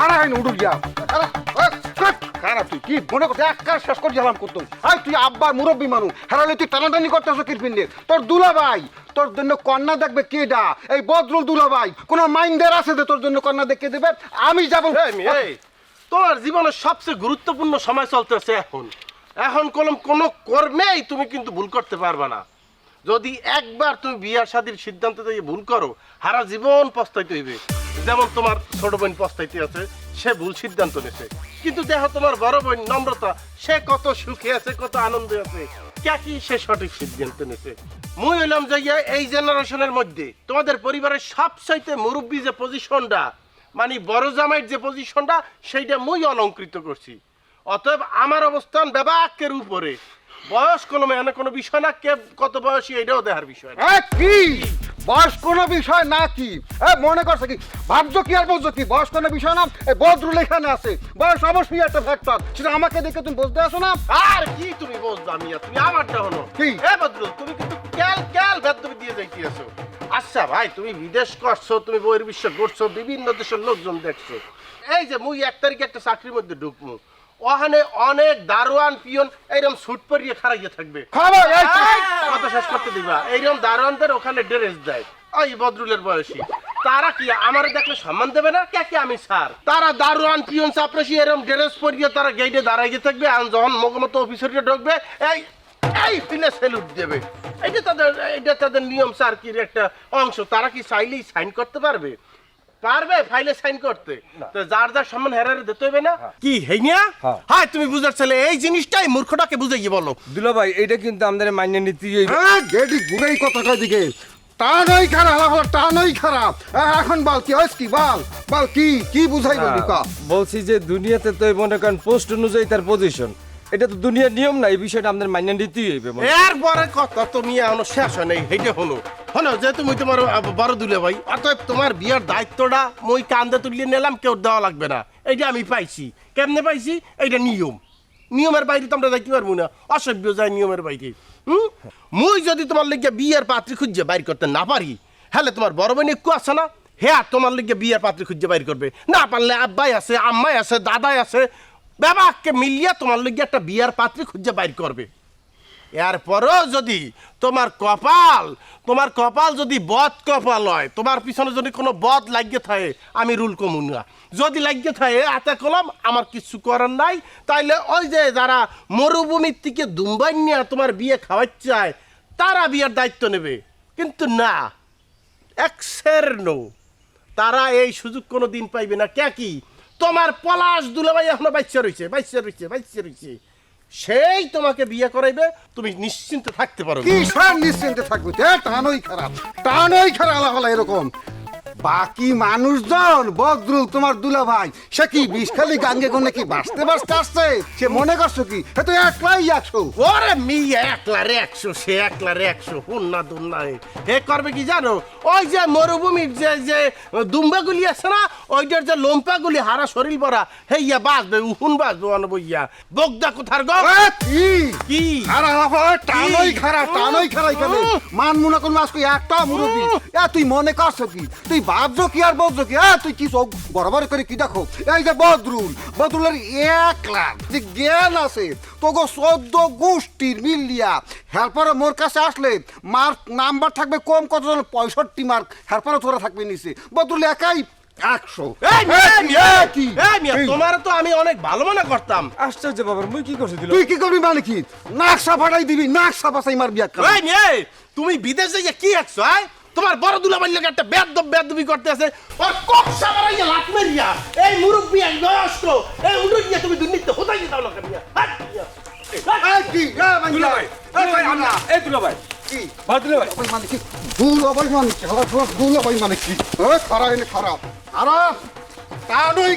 আর আইন উঠু গিয়া খারাপ তুই কি মনে করতে একার শেষ করে গেলাম করতো আই তুই আব্বার মুরব্বী মানুষ হারালে তুই টানাটানি করতেছ কিরপিন্ডে তোর দুলাভাই তোর জন্য কন্যা দেখবে কেডা এই বদরুল দুলাভাই কোন মাইন্ডের আছে যে তোর জন্য কন্যা দেখে দেবে আমি যাবো তোমার জীবনের সবচেয়ে গুরুত্বপূর্ণ সময় চলতেছে এখন এখন কোনো কর্মেই তুমি কিন্তু ভুল করতে পারবে না যদি একবার তুমি বিয়ার শাদীর সিদ্ধান্ত দিয়ে ভুল করো সারা জীবন পস্তাইতে হইবে যেমন তোমার ছোট বোন পস্তাইতে আছে সে ভুল সিদ্ধান্ত নিয়েছে কিন্তু দেখো তোমার বড় বোন নম্রতা সে কত সুখে আছে কত আনন্দে আছে কি সে সঠিক সিদ্ধান্ত নিয়েছে মুই হইলাম যাইয়া এই জেনারেশনের মধ্যে তোমাদের পরিবারের সবচাইতে মুরব্বী যে পজিশনটা মানে বড় জামাইয়ের যে পজিশনটা সেইটা মুই অলঙ্কৃত করছি অতএব আমার অবস্থান বিবেকের উপরে বয়স কোনো মানে কোনো বিষয় না কে কত বয়সী এটাও দেখার বিষয় না কি বয়স কোনো বিষয় না কি মনে করছে কি ভাবছো কি আর বলছো কি বয়স কোনো বিষয় না এই বদরুল এখানে আছে বয়স অবশ্যই একটা ফ্যাক্টর সেটা আমাকে দেখে তুমি বুঝতে আসো না আর কি তুমি বুঝবা মিয়া তুমি আমারটা হলো কি বদরুল তুমি কিন্তু ক্যাল বেদবি দিয়ে যাইতেছো আচ্ছা ভাই তুমি বিদেশ করছো তুমি বইয়ের বিশ্ব করছো বিভিন্ন দেশের লোকজন দেখছো এই যে মুই 1 তারিখে একটা চাকরির মধ্যে ঢুকমু ওখানে অনেক দারোয়ান পিয়ন এইরকম স্যুট পরিয়ে খাড়াইয়ে থাকবে কথা শেষ করতে দিবা এইরকম দারোয়ানদের ওখানে ড্রেস দেয় ওই বদরুলের বয়সী তারা কি আমার দেখলে সম্মান দেবে না কে আমি স্যার তারা দারোয়ান পিয়ন চাপরাশি এরকম ড্রেস পরিয়ে তারা গেটে দাঁড়াইয়ে থাকবে আর যখন মগমত অফিসারকে ঢুকবে এই ফিলে স্যালুট দেবে এটা তাদের নিয়ম স্যার কি একটা অংশ তারা কি চাইলেই সাইন করতে পারবে ফাইলে সাইন করতে তো যার যার সম্মান হেরারে দিতে হবে না কি হেইনিয়া হ্যাঁ তুমি বুঝার ছেলে এই জিনিসটাই মূর্খটাকে বুঝাইয়ে বলো দুলা ভাই এটা কিন্তু আমাদের মাইনে নীতি গেটি ঘুরেই কথা দিকে টানই খারাপ টানই খারাপ এখন বল কি হয়েছে কি বল কি বুঝাই বলি বলছি যে দুনিয়াতে তো মনে করেন পোস্ট অনুযায়ী তার পজিশন এটা তো দুনিয়ার নিয়ম না এই বিষয়টা আমাদের মাইনে নিতেই হইবে এরপরে কথা তুমি এখনো শেষ হয় নাই সেইটা হলো যেহেতু মুই তোমার বড় দুলে ভাই অতএব তোমার বিয়ার দায়িত্বটা মই কান্দে তুলিয়ে নিলাম কেউ দেওয়া লাগবে না এইটা আমি পাইছি কেমনে পাইছি এইটা নিয়মের বাইরে তো আমরা যাইতে পারবো না অসভ্য যায় নিয়মের বাইরে মুই যদি তোমার লিগে বিয়ের পাত্রী খুঁজে বাইর করতে না পারি হলে তোমার বড় বোন একটু আছে না হ্যাঁ তোমার লিগে বিয়ের পাত্রী খুঁজে বাইর করবে না পারলে আব্বাই আছে আম্মাই আছে দাদাই আছে বাবাকে মিলিয়ে তোমার লিগে একটা বিয়ার পাত্রী খুঁজে বাইর করবে এরপরও যদি তোমার কপাল যদি বদ কপাল হয় তোমার পিছনে যদি কোনো বদ লাগিয়ে থাকে আমি রুল কমু না যদি লাগিয়ে থাকে হাতে কলম আমার কিছু করার নাই তাইলে ওই যে যারা মরুভূমির থেকে দুম্বাই নিয়ে তোমার বিয়ে খাওয়াইতে চায় তারা বিয়ের দায়িত্ব নেবে কিন্তু না তারা এই সুযোগ কোনো দিন পাইবে না কি তোমার পলাশ দুলাভাই এখনো বাচ্চা রয়েছে সেই তোমাকে বিয়ে করাইবে তুমি নিশ্চিন্তে থাকতে পারো কি স্যার নিশ্চিন্তে থাকবে টানই খারাপ এরকম বাকি মানুষজন বদরুল তোমার দুলাভাই সে কি বিষখালি গাঙ্গে গনে কি বাঁচতে আসছে সে মনে করছো কি সে তো একলাই 100 ওরে মিয়া একলারে 100 সে একলারে 100 হুন্না দুন্না হে করবে কি জানো ওই যে মরুভূমির যে দুম্বাগুলি আছে না ওইটার যে লোম্পাগুলি হারা শরীর ভরা হেইয়া বাঁচবে বাঁচবে অনবইয়া বগদা কোথার গো কি টানই খারাপ এখানে মান মুনা কোন মাস কই একটা মুরব্বি তুই মনে করছো কি তুই ভাবছো কি আর বলছো কি তুই কি চোখ বরাবর করে কি দেখো এই যে বদরুলের 1 লাখ যে জ্ঞান আছে তোগো 14 গোষ্ঠীর মিলিয়া হেরপরে মোর কাছে আসলে মার্ক নাম্বার থাকবে কম কতজন 65 মার্ক হেরপরে তোরা থাকবে নিচে বদরুল একাই 100 তোমার তো আমি অনেক ভালো মনে করতাম আশ্চর্য বাবার মুই কি করছি তুই কি করবি মানে কি নাকশা ফাটাই দিবি নাকশা পাসাই মার বিয়া তুমি বিদেশে গিয়ে কি আছো তোমার বড় দুলাভাই লাগে একটা বেদবি করতে আছে আর কক্সা মারাইয়া লাত মারিয়া এই মুরব্বি এক বয়স্ক এই উড়িয়া তুমি দুর্নীতি হতাই দাও না কেন কি দুলাভাই এই দুলাভাই কি দুলাভাই মানে কি দুলাভাই মানে কি খারাপ টানই